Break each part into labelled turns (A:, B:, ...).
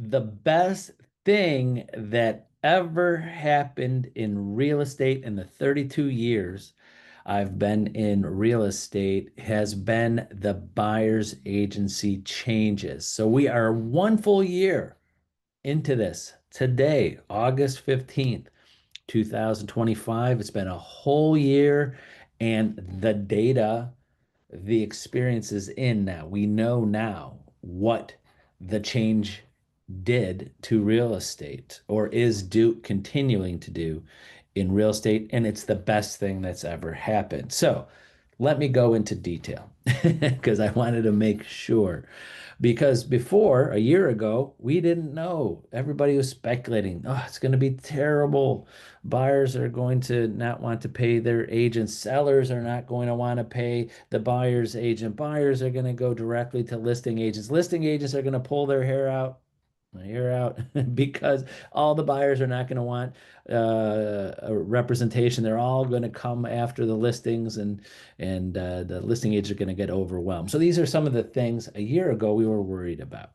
A: The best thing that ever happened in real estate in the 32 years I've been in real estate has been the buyer's agency changes. So we are one full year into this today, August 15th, 2025. It's been a whole year, and the data, the experience is in now. We know now what the change did to real estate or is continuing to do in real estate, and it's the best thing that's ever happened. So let me go into detail because I wanted to make sure. Because before, a year ago, we didn't know. Everybody was speculating, oh, it's going to be terrible. Buyers are going to not want to pay their agents. Sellers are not going to want to pay the buyer's agent. Buyers are going to go directly to listing agents. Listing agents are going to pull their hair out because all the buyers are not going to want a representation. They're all going to come after the listings, and the listing agents are going to get overwhelmed. So these are some of the things a year ago we were worried about.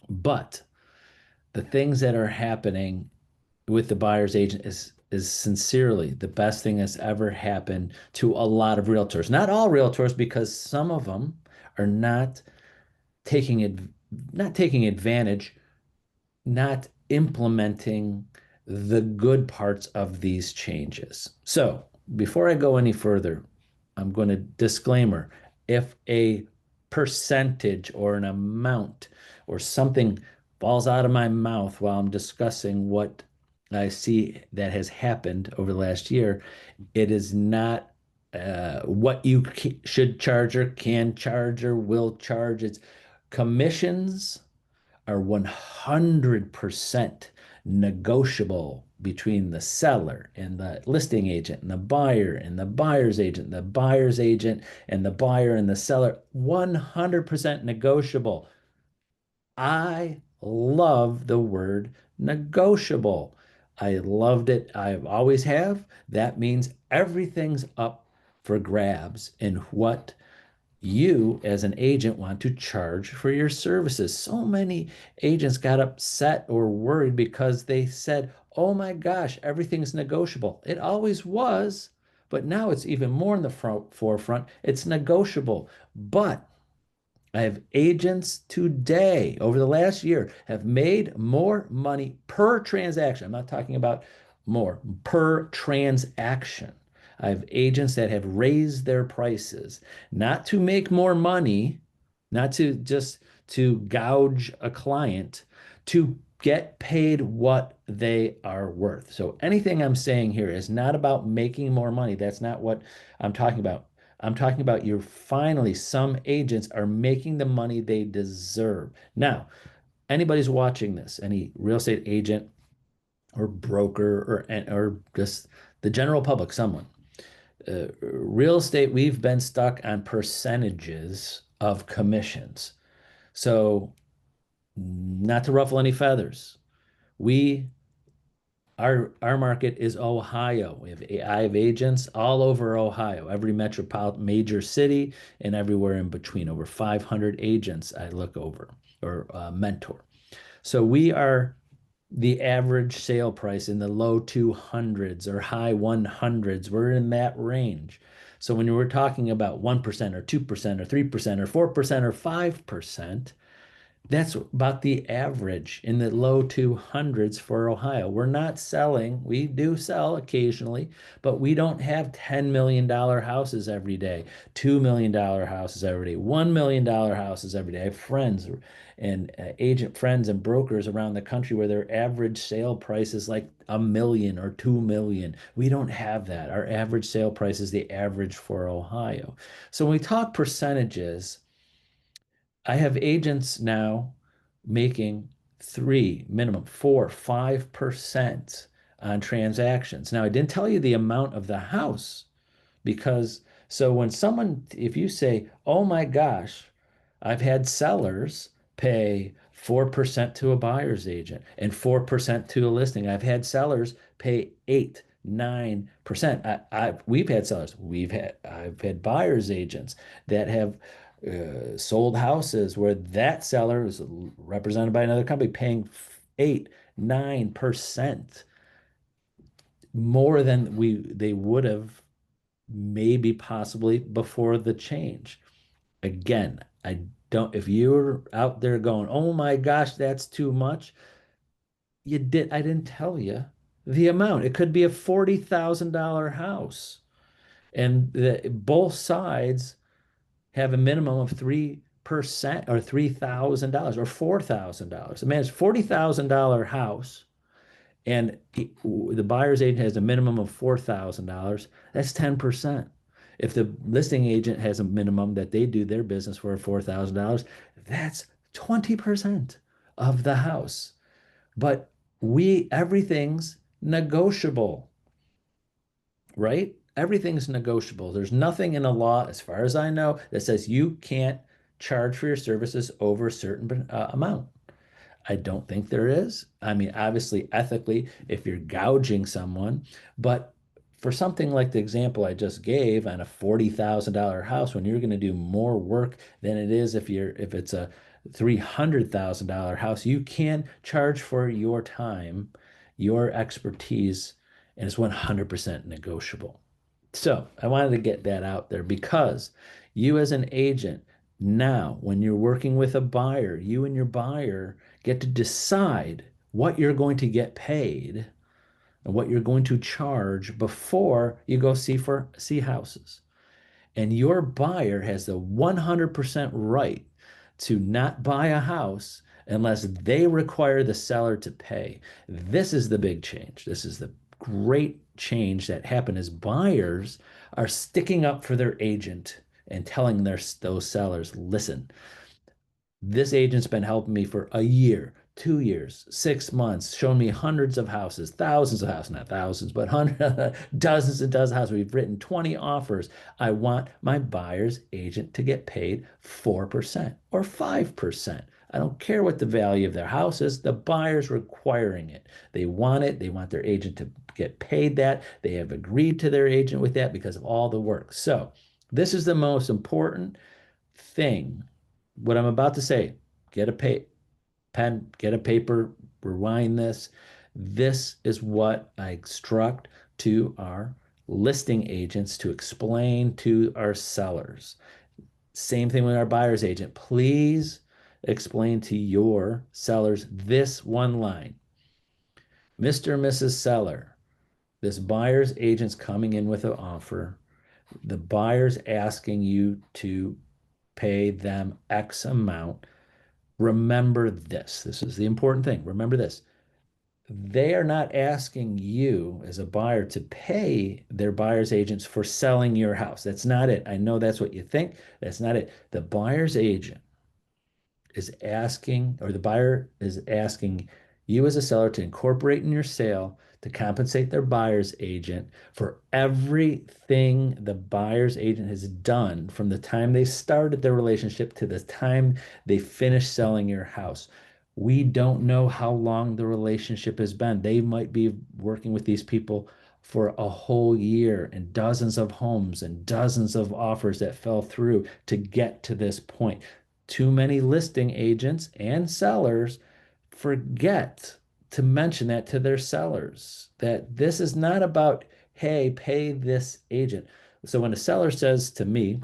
A: But the things that are happening with the buyer's agent is sincerely the best thing that's ever happened to a lot of realtors. Not all realtors, because some of them are taking it, not taking advantage, not implementing the good parts of these changes. So before I go any further, I'm going to disclaimer. If a percentage or an amount or something falls out of my mouth while I'm discussing what I see that has happened over the last year, it is not what you should charge or can charge or will charge. It's commissions are 100% negotiable between the seller and the listing agent and the buyer and the buyer's agent, the buyer's agent and the buyer and the seller. 100% negotiable. I love the word negotiable. I loved it. I always have. That means everything's up for grabs in what you as an agent want to charge for your services. So many agents got upset or worried because they said, oh my gosh, everything's negotiable. It always was, but now it's even more in the forefront. It's negotiable. But I have agents today, over the last year, have made more money per transaction. I'm not talking about more, per transaction. I have agents that have raised their prices, not to make more money, not to just to gouge a client, to get paid what they are worth. So anything I'm saying here is not about making more money. That's not what I'm talking about. I'm talking about you're finally, some agents are making the money they deserve. Now, anybody's watching this, any real estate agent or broker or just the general public, someone. Real estate, we've been stuck on percentages of commissions. So, not to ruffle any feathers, we our market is Ohio. I have agents all over Ohio, every metropolitan major city and everywhere in between. Over 500 agents I look over or mentor. So we are the average sale price in the low 200s or high 100s. We're in that range. So when we're talking about 1% or 2% or 3% or 4% or 5%, that's about the average in the low 200s for Ohio. We're not selling, we do sell occasionally, but we don't have $10 million houses every day, $2 million houses every day, $1 million houses every day. I have friends and agent friends and brokers around the country where their average sale price is like a million or 2 million. We don't have that. Our average sale price is the average for Ohio. So when we talk percentages, I have agents now making three, minimum 4, 5% on transactions. Now, I didn't tell you the amount of the house because so when someone, if you say, oh my gosh, I've had sellers pay 4% to a buyer's agent and 4% to a listing. I've had sellers pay 8, 9%. We've had sellers. I've had buyer's agents that have Sold houses where that seller is represented by another company paying 8, 9% more than they would have maybe possibly before the change. Again, I don't, if you're out there going, oh my gosh, that's too much, I didn't tell you the amount. It could be a $40,000 house. And both sides have a minimum of 3% or $3,000 or $4,000. Imagine $40,000 house and the buyer's agent has a minimum of $4,000. That's 10%. If the listing agent has a minimum that they do their business for $4,000, that's 20% of the house. But everything's negotiable, right? Everything's negotiable. There's nothing in a law, as far as I know, that says you can't charge for your services over a certain amount. I don't think there is. I mean, obviously, ethically, if you're gouging someone, but for something like the example I just gave on a $40,000 house, when you're going to do more work than it is if it's a $300,000 house, you can charge for your time, your expertise, and it's 100% negotiable. So I wanted to get that out there because you, as an agent, now when you're working with a buyer, you and your buyer get to decide what you're going to get paid and what you're going to charge before you go see houses. And your buyer has the 100% right to not buy a house unless they require the seller to pay. This is the big change. This is the great change that happened as buyers are sticking up for their agent and telling those sellers, listen, this agent's been helping me for a year, 2 years, 6 months, shown me hundreds of houses, thousands of houses, not thousands, but hundreds, dozens and dozens of houses. We've written 20 offers. I want my buyer's agent to get paid 4% or 5%. I don't care what the value of their house is. The buyer's requiring it. They want it. They want their agent to get paid that. They have agreed to their agent with that because of all the work. So this is the most important thing. What I'm about to say, get a pen, get a paper, rewind this. This is what I instruct to our listing agents to explain to our sellers. Same thing with our buyer's agent. Please explain to your sellers this one line. Mr. and Mrs. Seller, this buyer's agent's coming in with an offer. The buyer's asking you to pay them X amount. Remember this. This is the important thing. Remember this. They are not asking you as a buyer to pay their buyer's agents for selling your house. That's not it. I know that's what you think. That's not it. The buyer's agent is asking, or the buyer is asking you as a seller to incorporate in your sale to compensate their buyer's agent for everything the buyer's agent has done from the time they started their relationship to the time they finish selling your house. We don't know how long the relationship has been. They might be working with these people for a whole year and dozens of homes and dozens of offers that fell through to get to this point. Too many listing agents and sellers forget to mention that to their sellers, that this is not about, hey, pay this agent. So when a seller says to me,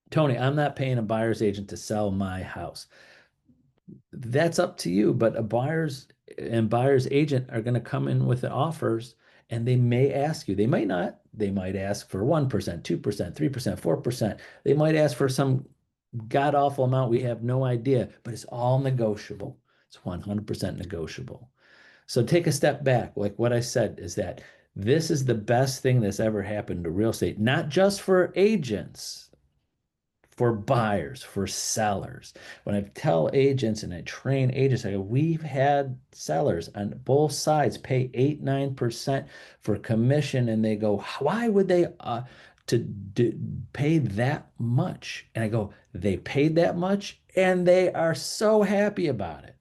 A: Tony, I'm not paying a buyer's agent to sell my house, that's up to you. But a buyer's agent are going to come in with the offers and they may ask you, they might not, they might ask for 1%, 2%, 3%, 4%. They might ask for some god awful amount. We have no idea, but it's all negotiable. It's 100% negotiable. So take a step back. Like what I said is that this is the best thing that's ever happened to real estate, not just for agents, for buyers, for sellers. When I tell agents and I train agents, I go, we've had sellers on both sides pay 8, 9% for commission. And they go, why would they pay that much? And I go, they paid that much and they are so happy about it.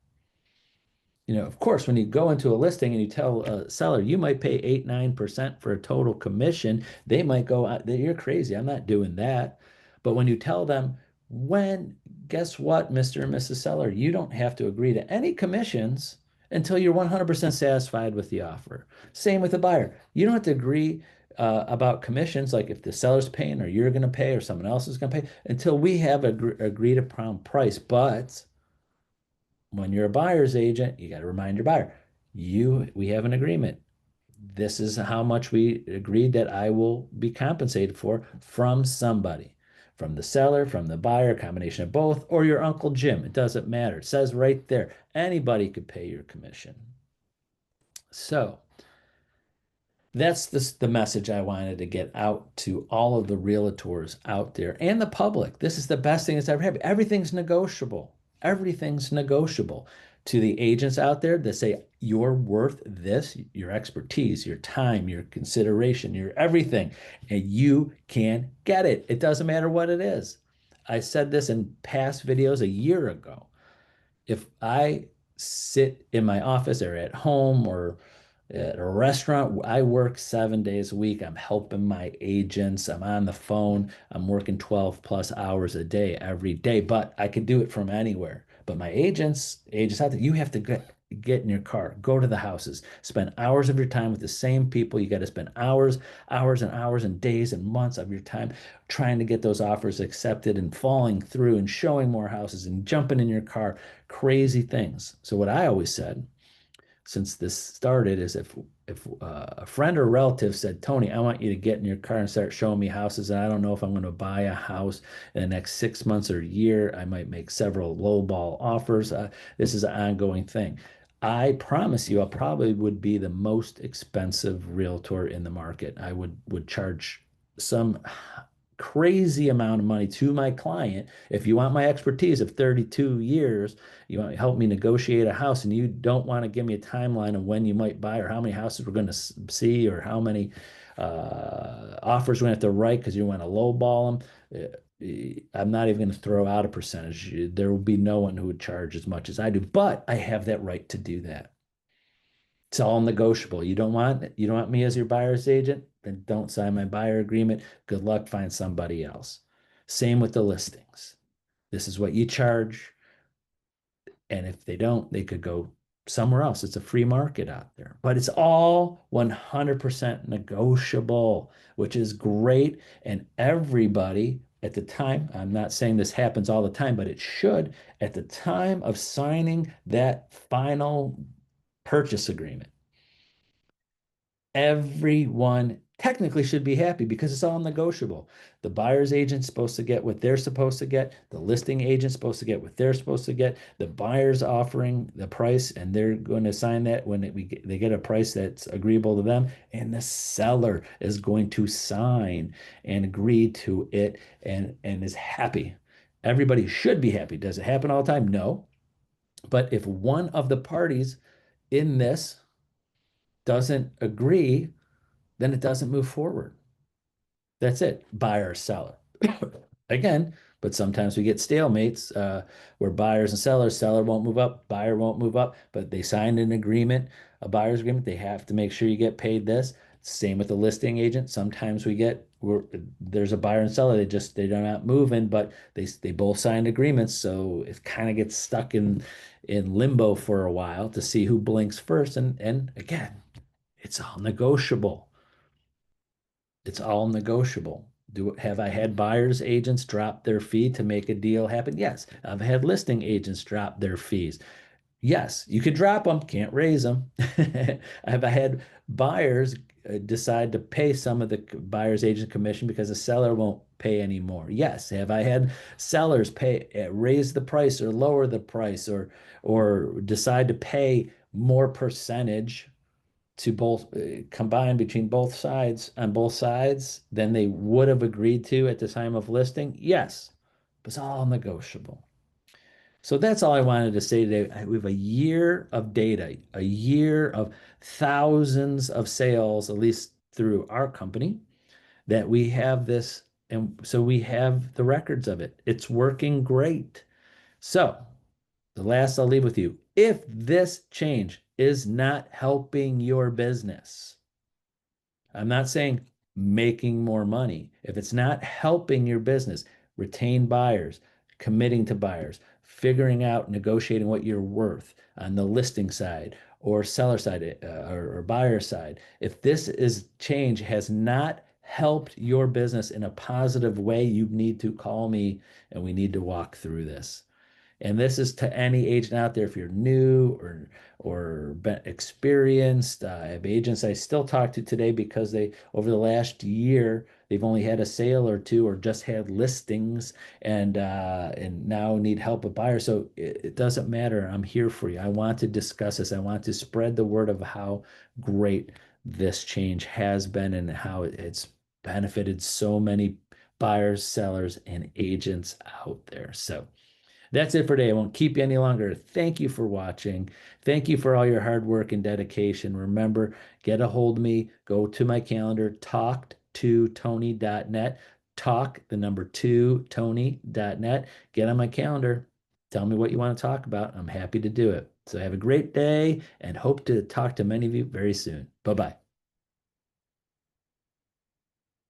A: You know, of course, when you go into a listing and you tell a seller you might pay 8, 9% for a total commission, they might go, you're crazy. I'm not doing that. But when you tell them When, guess what, Mr. and Mrs. Seller, you don't have to agree to any commissions until you're 100% satisfied with the offer. Same with the buyer. You don't have to agree about commissions, like if the seller's paying or you're going to pay or someone else is going to pay, until we have agreed upon price. But when you're a buyer's agent, you got to remind your buyer, we have an agreement. This is how much we agreed that I will be compensated for from somebody, from the seller, from the buyer, combination of both, or your Uncle Jim. It doesn't matter. It says right there, anybody could pay your commission. So that's the message I wanted to get out to all of the realtors out there and the public. This is the best thing that's ever happened. Everything's negotiable. Everything's negotiable. To the agents out there that say you're worth this, your expertise, your time, your consideration, your everything, and you can get it. It doesn't matter what it is. I said this in past videos a year ago. If I sit in my office or at home or at a restaurant, I work 7 days a week. I'm helping my agents. I'm on the phone. I'm working 12 plus hours a day every day, but I can do it from anywhere. But my agents out there, you have to get in your car, go to the houses, spend hours of your time with the same people. You got to spend hours, hours and hours and days and months of your time trying to get those offers accepted and falling through and showing more houses and jumping in your car, crazy things. So what I always said since this started is if a friend or relative said, Tony, I want you to get in your car and start showing me houses, and I don't know if I'm going to buy a house in the next 6 months or a year. I might make several lowball offers. This is an ongoing thing. I promise you, I probably would be the most expensive realtor in the market. I would charge some crazy amount of money to my client. If you want my expertise of 32 years, you want to help me negotiate a house, and you don't want to give me a timeline of when you might buy or how many houses we're going to see or how many offers we're going to have to write because you want to lowball them. I'm not even going to throw out a percentage. There will be no one who would charge as much as I do, but I have that right to do that. It's all negotiable. You don't want me as your buyer's agent, then don't sign my buyer agreement. Good luck, find somebody else. Same with the listings. This is what you charge. And if they don't, they could go somewhere else. It's a free market out there, but it's all 100% negotiable, which is great. And everybody at the time, I'm not saying this happens all the time, but it should, at the time of signing that final purchase agreement, everyone technically should be happy because it's all negotiable. The buyer's agent's supposed to get what they're supposed to get. The listing agent's supposed to get what they're supposed to get. The buyer's offering the price, and they're going to sign that when they get a price that's agreeable to them. And the seller is going to sign and agree to it and is happy. Everybody should be happy. Does it happen all the time? No. But if one of the parties in this doesn't agree, then it doesn't move forward. That's it, buyer or seller. Again, but sometimes we get stalemates where buyers and sellers, seller won't move up, buyer won't move up, but they signed an agreement, a buyer's agreement. They have to make sure you get paid this. Same with the listing agent. Sometimes there's a buyer and seller. They're not moving, but they both signed agreements, so it kind of gets stuck in limbo for a while to see who blinks first. And again, it's all negotiable. It's all negotiable. Have I had buyers agents drop their fee to make a deal happen? Yes. I've had listing agents drop their fees. Yes, you could drop them, can't raise them. Have I had buyers decide to pay some of the buyer's agent commission because the seller won't pay anymore? Yes. Have I had sellers raise the price or lower the price or decide to pay more percentage to both combine between both sides on both sides than they would have agreed to at the time of listing? Yes, but it's all negotiable. So that's all I wanted to say today. We have a year of data, a year of thousands of sales, at least through our company, that we have this. And so we have the records of it. It's working great. So the last I'll leave with you. If this change is not helping your business, I'm not saying making more money. If it's not helping your business, retain buyers, committing to buyers, figuring out, negotiating what you're worth on the listing side or seller side or buyer side. If this is change has not helped your business in a positive way, you need to call me and we need to walk through this. And this is to any agent out there, if you're new or experienced. I have agents I still talk to today because they, over the last year, they've only had a sale or two or just had listings and now need help with buyers. So it doesn't matter. I'm here for you. I want to discuss this. I want to spread the word of how great this change has been and how it's benefited so many buyers, sellers, and agents out there. So that's it for today. I won't keep you any longer. Thank you for watching. Thank you for all your hard work and dedication. Remember, get a hold of me. Go to my calendar, talk2tony.net. Talk, the number two, Tony.net. Get on my calendar. Tell me what you want to talk about. I'm happy to do it. So have a great day and hope to talk to many of you very soon. Bye bye.